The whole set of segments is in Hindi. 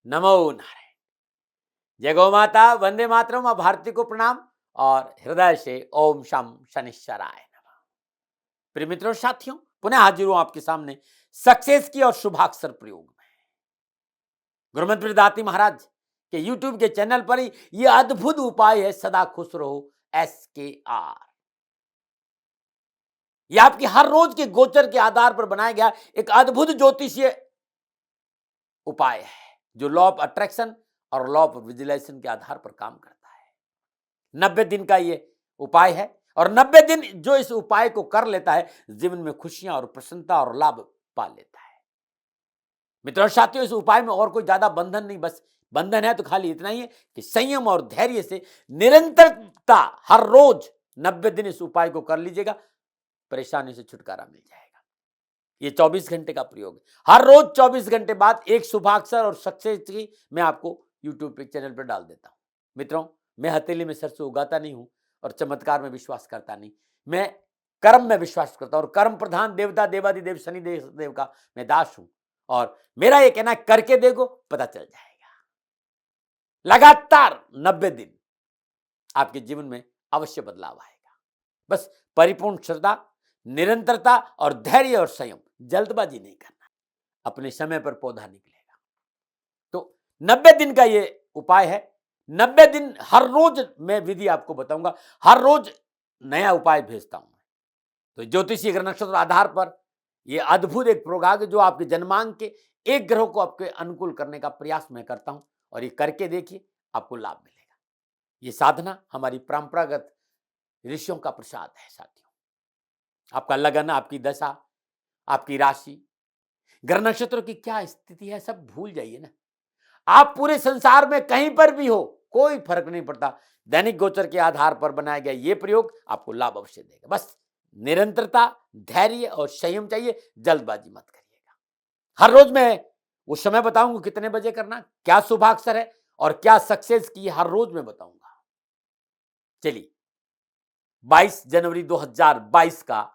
नमो नारायण। जय गौ माता, वंदे मातरम। मां भारती को प्रणाम और हृदय से ओम शम शनिश्चराय नमः। प्रिय मित्रों, साथियों, पुनः हाजिर हूं आपके सामने सक्सेस की और शुभाक्षर प्रयोग में। गुरुमंत्र दाती महाराज के यूट्यूब के चैनल पर ही यह अद्भुत उपाय है, सदा खुश रहो SKR। यह आपकी हर रोज के गोचर के आधार पर बनाया गया एक अद्भुत ज्योतिषीय उपाय है, जो लॉ ऑफ अट्रैक्शन और लॉ ऑफ विजुलाइजेशन के आधार पर काम करता है। 90 दिन का ये उपाय है और 90 दिन जो इस उपाय को कर लेता है, जीवन में खुशियां और प्रसन्नता और लाभ पा लेता है। मित्रों साथियों, इस उपाय में और कोई ज्यादा बंधन नहीं, बस बंधन है तो खाली इतना ही है कि संयम और धैर्य से निरंतरता हर रोज 90 दिन इस उपाय को कर लीजिएगा, परेशानी से छुटकारा मिल जाएगा। ये 24 घंटे का प्रयोग है। हर रोज 24 घंटे बाद एक शुभाक्षर और सक्सेस की मैं आपको यूट्यूब पे चैनल पर डाल देता हूं। मित्रों, मैं हथेली में सरसों उगाता नहीं हूं और चमत्कार में विश्वास करता नहीं। मैं कर्म में विश्वास करता हूं और कर्म प्रधान देवता देवादिदेव शनि देव का मैं दास हूं और मेरा ये कहना करके देखो, पता चल जाएगा। लगातार 90 दिन आपके जीवन में अवश्य बदलाव आएगा। बस परिपूर्ण श्रद्धा, निरंतरता और धैर्य और संयम, जल्दबाजी नहीं करना, अपने समय पर पौधा निकलेगा। तो 90 दिन का ये उपाय है। 90 दिन हर रोज मैं विधि आपको बताऊंगा, हर रोज नया उपाय भेजता हूं। तो ज्योतिषीय ग्रह नक्षत्र आधार पर यह अद्भुत एक प्रयोग है, जो आपके जन्मांक के एक ग्रह को आपके अनुकूल करने का प्रयास मैं करता हूं और ये करके देखिए, आपको लाभ मिलेगा। ये साधना हमारी परंपरागत ऋषियों का प्रसाद है। साथियों, आपका लगन, आपकी दशा, आपकी राशि, ग्रह नक्षत्रों की क्या स्थिति है, सब भूल जाइए ना। आप पूरे संसार में कहीं पर भी हो, कोई फर्क नहीं पड़ता, दैनिक गोचर के आधार पर बनाया गया ये प्रयोग आपको लाभ अवश्य देगा। बस निरंतरता, धैर्य और संयम चाहिए, जल्दबाजी मत करिएगा। हर रोज मैं वो समय बताऊंगा कितने बजे करना, क्या शुभाक्षर है और क्या सक्सेस की, हर रोज मैं बताऊंगा। चलिए, 22 जनवरी 2022 का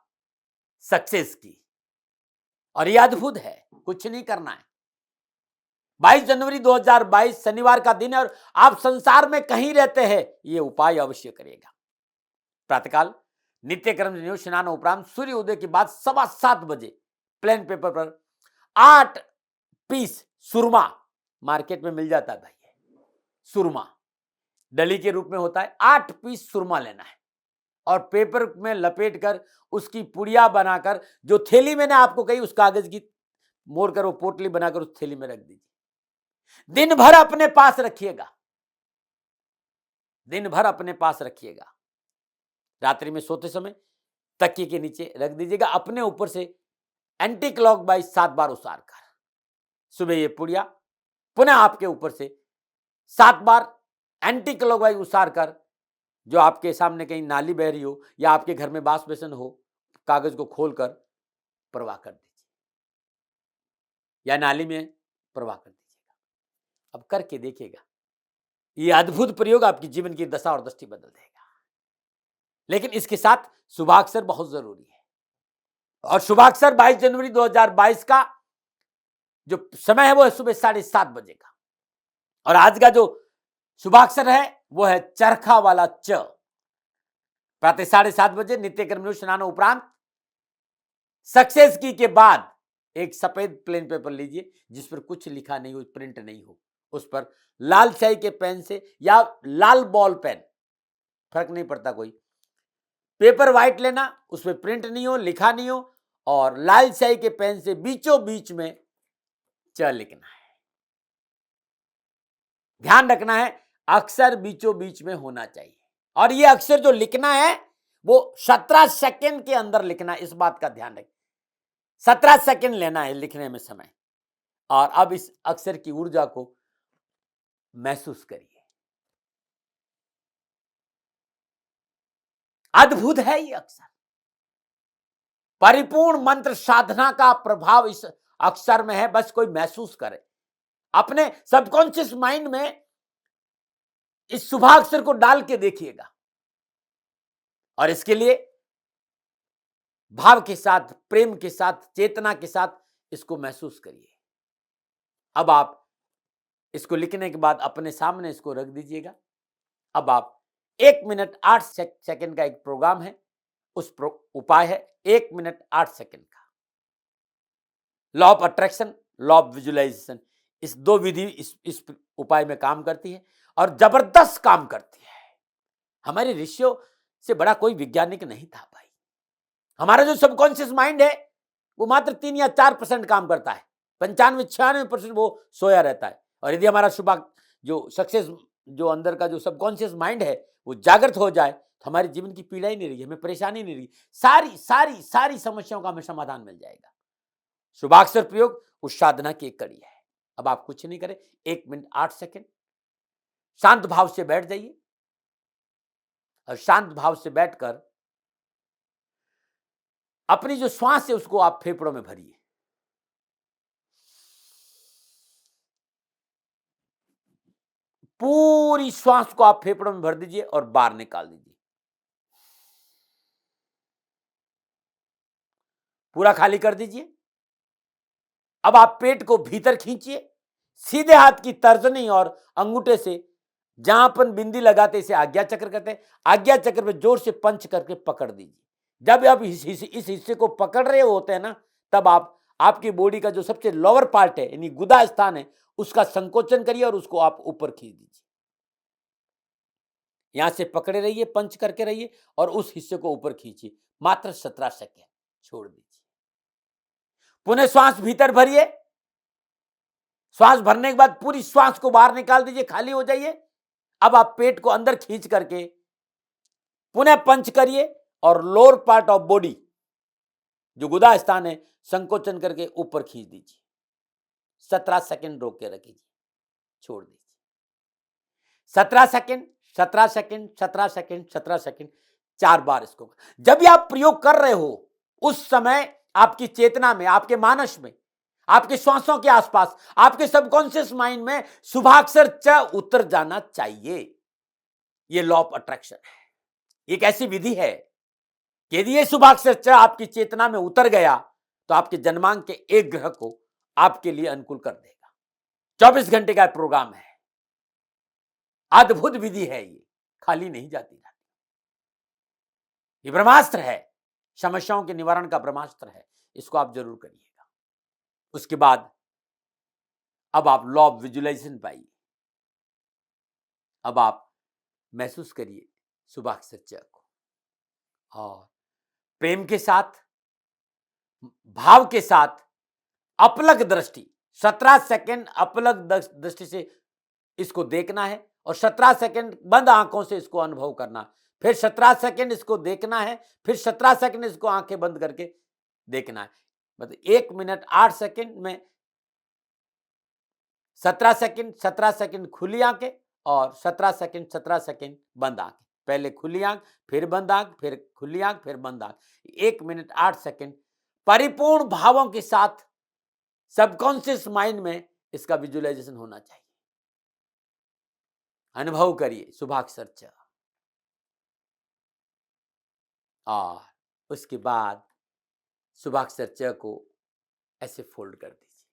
सक्सेस की, और यह अद्भुत है, कुछ नहीं करना है। 22 जनवरी 2022 शनिवार का दिन है और आप संसार में कहीं रहते हैं, यह उपाय अवश्य करिएगा। प्रातःकाल नित्य कर्म स्नान उपरांत सूर्य उदय के बाद 7:15 बजे प्लेन पेपर पर 8 पीस सुरमा, मार्केट में मिल जाता है भाई, सुरमा डली के रूप में होता है, 8 पीस सुरमा लेना है और पेपर में लपेटकर उसकी पुड़िया बनाकर, जो थैली मैंने आपको कही उस कागज की मोड़कर वो पोटली बनाकर उस थैली में रख दीजिए। दिन भर अपने पास रखिएगा, दिन भर अपने पास रखिएगा। रात्रि में सोते समय तकिए के नीचे रख दीजिएगा, अपने ऊपर से एंटी क्लॉकवाइज 7 बार उसार कर सुबह ये पुड़िया पुनः आपके ऊपर से 7 बार एंटी क्लॉकवाइज उसार कर, जो आपके सामने कहीं नाली बह रही हो या आपके घर में बास बेसन हो, कागज को खोलकर प्रवाह कर दीजिए या नाली में प्रवाह कर दीजिएगा। अब करके देखिएगा, यह अद्भुत प्रयोग आपके जीवन की दशा और दृष्टि बदल देगा। लेकिन इसके साथ शुभाक्षर बहुत जरूरी है और शुभाक्षर 22 जनवरी 2022 का जो समय है वो है सुबह 7:30 बजे का, और आज का जो शुभाक्षर है वो है चरखा वाला च। प्रातः 7:30 बजे नित्य कर्म स्नान उपरांत सक्सेस की के बाद एक सफेद प्लेन पेपर लीजिए, जिस पर कुछ लिखा नहीं हो, प्रिंट नहीं हो, उस पर लाल स्याही के पेन से या लाल बॉल पेन, फर्क नहीं पड़ता कोई, पेपर व्हाइट लेना, उसमें प्रिंट नहीं हो, लिखा नहीं हो, और लाल स्याही के पेन से बीचों बीच में च लिखना है। ध्यान रखना है, अक्षर बीचों बीच में होना चाहिए, और यह अक्षर जो लिखना है वो 17 सेकंड के अंदर लिखना है। इस बात का ध्यान रखें, 17 सेकंड लेना है लिखने में समय। और अब इस अक्षर की ऊर्जा को महसूस करिए, अद्भुत है ये अक्षर। परिपूर्ण मंत्र साधना का प्रभाव इस अक्षर में है, बस कोई महसूस करे, अपने सबकॉन्शियस माइंड में इस शुभाक्षर को डाल के देखिएगा, और इसके लिए भाव के साथ, प्रेम के साथ, चेतना के साथ इसको महसूस करिए। अब आप इसको लिखने के बाद अपने सामने इसको रख दीजिएगा। अब आप 1 मिनट 8 सेकंड का एक प्रोग्राम है, उस उपाय है 1 मिनट 8 सेकंड का। Law of attraction, law of visualization, इस दो विधि इस उपाय में काम करती है और जबरदस्त काम करती है। हमारे ऋषियों से बड़ा कोई वैज्ञानिक नहीं था भाई। हमारा जो सबकॉन्शियस माइंड है वो मात्र 3 या 4% काम करता है, 95-96% वो सोया रहता है। और यदि हमारा जो सक्सेस, जो अंदर का जो सबकॉन्शियस माइंड है वो जागृत हो जाए तो हमारे जीवन की पीड़ा ही नहीं रहेगी, हमें परेशानी नहीं रहेगी, सारी सारी सारी समस्याओं का हमें समाधान मिल जाएगा। शुभाक्षर प्रयोग उस साधना की एक कड़ी है। अब आप कुछ नहीं करें, 1 मिनट 8 सेकंड शांत भाव से बैठ जाइए और शांत भाव से बैठकर अपनी जो श्वास है उसको आप फेफड़ों में भरिए। पूरी श्वास को आप फेफड़ों में भर दीजिए और बाहर निकाल दीजिए। पूरा खाली कर दीजिए। अब आप पेट को भीतर खींचिए, सीधे हाथ की तर्जनी और अंगूठे से जहां अपन बिंदी लगाते इसे आज्ञा चक्र कहते हैं, आज्ञा चक्र में जोर से पंच करके पकड़ दीजिए। जब आप इस हिस्से को पकड़ रहे होते हैं ना, तब आप आपकी बॉडी का जो सबसे लोअर पार्ट है यानी गुदा स्थान है उसका संकोचन करिए और उसको आप ऊपर खींच दीजिए। यहां से पकड़े रहिए, पंच करके रहिए और उस हिस्से को ऊपर खींचिए। मात्र 17 सेकेंड छोड़ दीजिए। पुनः श्वास भीतर भरिए। श्वास भरने के बाद पूरी श्वास को बाहर निकाल दीजिए, खाली हो जाइए। अब आप पेट को अंदर खींच करके पुनः पंच करिए और लोअर पार्ट ऑफ बॉडी जो गुदा स्थान है संकोचन करके ऊपर खींच दीजिए। 17 सेकंड रोक के रखिए, छोड़ दीजिए। 17 सेकंड, 17 सेकंड, 17 सेकंड, 17 सेकंड, 4 बार इसको। जब भी आप प्रयोग कर रहे हो उस समय आपकी चेतना में, आपके मानस में, आपके श्वासों के आसपास, आपके सबकॉन्शियस माइंड में शुभाक्षर च उतर जाना चाहिए। यह लॉ ऑफ अट्रैक्शन है। एक ऐसी विधि है कि यदि यह शुभाक्षर च आपकी चेतना में उतर गया तो आपके जन्मांक के एक ग्रह को आपके लिए अनुकूल कर देगा। 24 घंटे का प्रोग्राम है, अद्भुत विधि है, ये खाली नहीं जाती। ये ब्रह्मास्त्र है, समस्याओं के निवारण का ब्रह्मास्त्र है, इसको आप जरूर करिएगा। उसके बाद अब आप लॉ ऑफ विजुअलाइजेशन पाइए। अब आप महसूस करिए शुभाक्षर च को और प्रेम के साथ, भाव के साथ, अपलक दृष्टि 17 सेकंड अपलक दृष्टि से इसको देखना है और 17 सेकंड बंद आंखों से इसको अनुभव करना, फिर 17 सेकंड इसको देखना है, फिर 17 सेकंड इसको आंखें बंद करके देखना है। मतलब 1 मिनट 8 सेकंड में 17 सेकंड, 17 सेकंड खुली आंखें और 17 सेकंड बंद आंखें। पहले खुली आंख, फिर बंद आंख, फिर खुली आंख, फिर बंद आंख। 1 मिनट 8 सेकंड परिपूर्ण भावों के साथ सबकॉन्शियस माइंड में इसका विजुअलाइजेशन होना चाहिए। अनुभव करिए शुभाक्षर च और उसके बाद शुभाक्षर च को ऐसे फोल्ड कर दीजिए।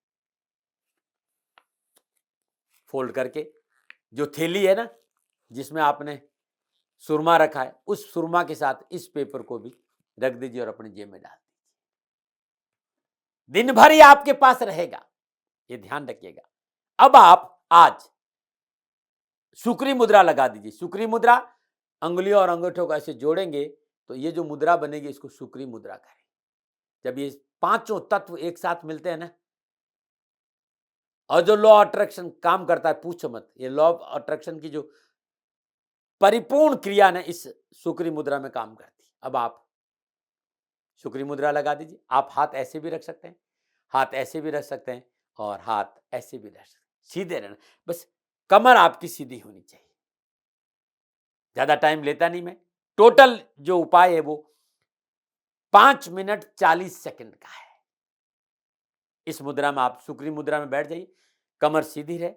फोल्ड करके जो थैली है ना जिसमें आपने सुरमा रखा है, उस सुरमा के साथ इस पेपर को भी रख दीजिए और अपनी जेब में डाल दीजिए। दिन भर ये आपके पास रहेगा, ये ध्यान रखिएगा। अब आप आज शुक्री मुद्रा लगा दीजिए। शुक्री मुद्रा अंगुलियों और अंगूठों को ऐसे जोड़ेंगे तो ये जो मुद्रा बनेगी इसको शुक्री मुद्रा करें। जब ये पांचों तत्व एक साथ मिलते हैं ना, और जो लॉ ऑफ अट्रैक्शन काम करता है पूछो मत, ये लॉ ऑफ अट्रैक्शन की जो परिपूर्ण क्रिया ना इस शुक्री मुद्रा में काम करती है। अब आप शुक्री मुद्रा लगा दीजिए। आप हाथ ऐसे भी रख सकते हैं, हाथ ऐसे भी रख सकते हैं और हाथ ऐसे भी रख सकते हैं। सीधे रहना, बस कमर आपकी सीधी होनी चाहिए। ज्यादा टाइम लेता नहीं मैं। टोटल जो उपाय है वो 5 मिनट 40 सेकंड का है। इस मुद्रा में आप शुक्री मुद्रा में बैठ जाइए, कमर सीधी रहे।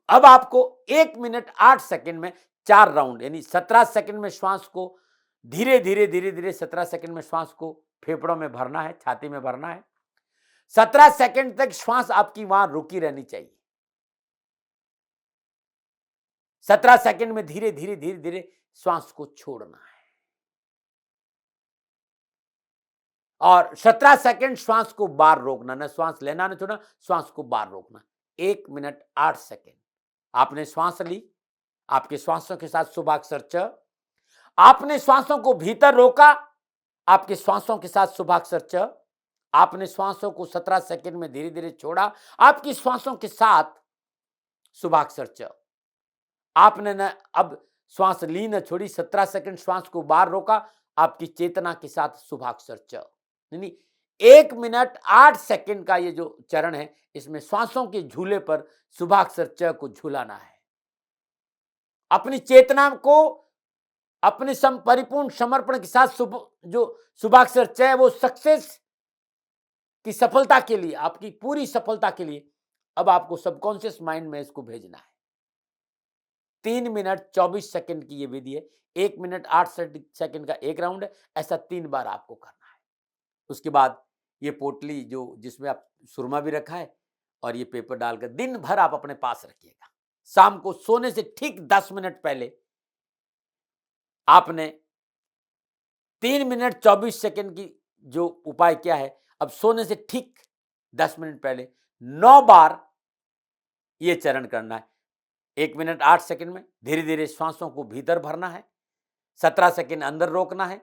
अब आपको 1 मिनट 8 सेकंड में 4 राउंड यानी 17 सेकंड में श्वास को धीरे धीरे 17 सेकंड में श्वास को फेफड़ों में भरना है, छाती में भरना है। 17 सेकंड तक श्वास आपकी वहां रुकी रहनी चाहिए। 17 सेकंड में धीरे धीरे धीरे धीरे श्वास को छोड़ना है और 17 सेकंड श्वास को बार रोकना, ना श्वास लेना ना छोड़ना, श्वास को बार रोकना। 1 मिनट 8 सेकंड आपने श्वास ली, आपके श्वासों के साथ शुभाक्षर च, आपने श्वासों को भीतर रोका, आपके श्वासों के साथ शुभाक्षर च, आपने श्वासों को 17 सेकंड में धीरे धीरे छोड़ा, आपकी श्वासों के साथ शुभाक्षर च। आपने न अब श्वास ली न छोड़ी, 17 सेकंड श्वास को बाहर रोका, आपकी चेतना के साथ शुभाक्षर च। यानी 1 मिनट 8 सेकंड का ये जो चरण है, इसमें श्वासों के झूले पर शुभाक्षर च को झूलाना है। अपनी चेतना को अपने परिपूर्ण समर्पण के साथ जो शुभाक्षर च है, वो सक्सेस की सफलता के लिए, आपकी पूरी सफलता के लिए अब आपको सबकॉन्शियस माइंड में इसको भेजना है। 3 मिनट 24 सेकंड की ये विधि है। 1 मिनट 8 सेकंड का एक राउंड है, ऐसा 3 बार आपको करना है। उसके बाद ये पोटली जो जिसमें आप सुरमा भी रखा है और ये पेपर डालकर दिन भर आप अपने पास रखिएगा। शाम को सोने से ठीक 10 मिनट पहले आपने 3 मिनट 24 सेकंड की जो उपाय किया है, अब सोने से ठीक 10 मिनट पहले 9 बार ये चरण करना है। 1 मिनट 8 सेकंड में धीरे धीरे श्वासों को भीतर भरना है, 17 सेकंड अंदर रोकना है,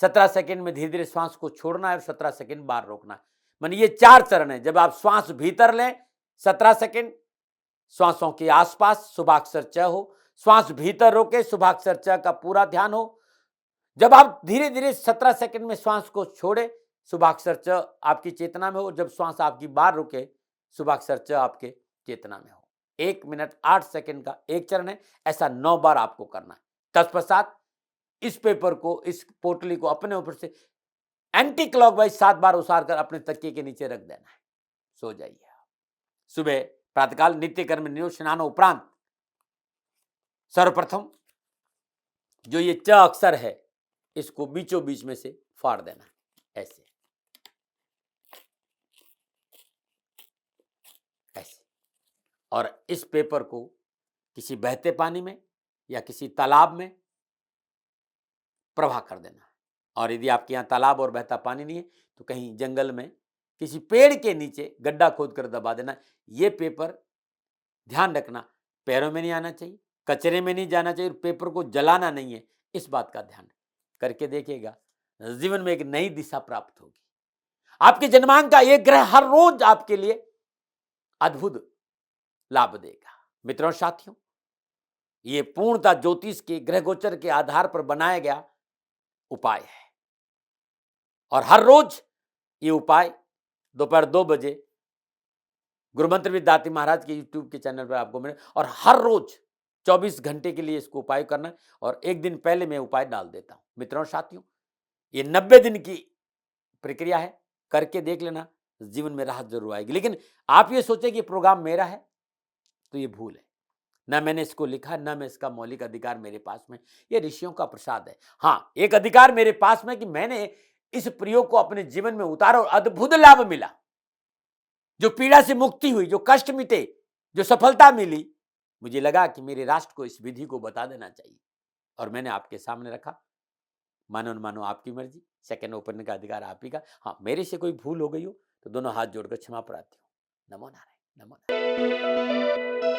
17 सेकंड में धीरे धीरे श्वास को छोड़ना है और 17 सेकंड बाहर रोकना है। माने ये 4 चरण है। जब आप श्वास भीतर लें 17 सेकंड, श्वासों के आसपास शुभाक्षर च हो, श्वास भीतर रोके, शुभाक्षर च का पूरा ध्यान हो। जब आप धीरे धीरे 17 सेकंड में श्वास को छोड़े, शुभाक्षर च आपकी चेतना में हो। जब श्वास आपकी बाहर रुके, शुभाक्षर च आपके चेतना में हो। 1 मिनट 8 सेकंड का एक चरण है, ऐसा 9 बार आपको करना है। तत्पश्चात इस पेपर को, इस पोटली को अपने ऊपर से एंटी क्लॉकवाइज 7 बार उसार कर अपने तकिए के नीचे रख देना है। सो जाइए। सुबह प्रातःकाल नित्य कर्म नियोग स्नान उपरांत सर्वप्रथम जो ये च अक्षर है, इसको बीचों बीच में से फाड़ देना है, ऐसे ऐसे। और इस पेपर को किसी बहते पानी में या किसी तालाब में प्रवाह कर देना है। और यदि आपके यहाँ तालाब और बहता पानी नहीं है तो कहीं जंगल में किसी पेड़ के नीचे गड्ढा खोद कर दबा देना। ये पेपर ध्यान रखना, पैरों में नहीं आना चाहिए, कचरे में नहीं जाना चाहिए, पेपर को जलाना नहीं है। इस बात का ध्यान करके देखिएगा, जीवन में एक नई दिशा प्राप्त होगी। आपके जन्मांक का एक ग्रह हर रोज आपके लिए अद्भुत लाभ देगा। मित्रों साथियों, ये पूर्णतः ज्योतिष के ग्रह गोचर के आधार पर बनाया गया उपाय है और हर रोज ये उपाय दोपहर 2 बजे गुरुमंत्र विद्यार्थी महाराज के यूट्यूब के चैनल पर आपको मिले। और हर रोज 24 घंटे के लिए इसको उपाय करना है और एक दिन पहले मैं उपाय डाल देता हूं। मित्रों साथियों, ये 90 दिन की प्रक्रिया है, करके देख लेना, जीवन में राहत जरूर आएगी। लेकिन आप ये सोचे कि प्रोग्राम मेरा है तो ये भूल है। ना मैंने इसको लिखा, ना मैं इसका मौलिक अधिकार मेरे पास में, ये ऋषियों का प्रसाद है। हाँ, एक अधिकार मेरे पास में कि मैंने इस प्रयोग को अपने जीवन में उतारा और अद्भुत लाभ मिला। जो पीड़ा से मुक्ति हुई, जो कष्ट मिटे, जो सफलता मिली, मुझे लगा कि मेरे राष्ट्र को इस विधि को बता देना चाहिए और मैंने आपके सामने रखा। मानो न मानो आपकी मर्जी, सेकंड ओपन का अधिकार आप ही का। हाँ, मेरे से कोई भूल हो गई हो तो दोनों हाथ जोड़कर क्षमा प्रार्थी हूं। नमो नारायण, नमो नारायण।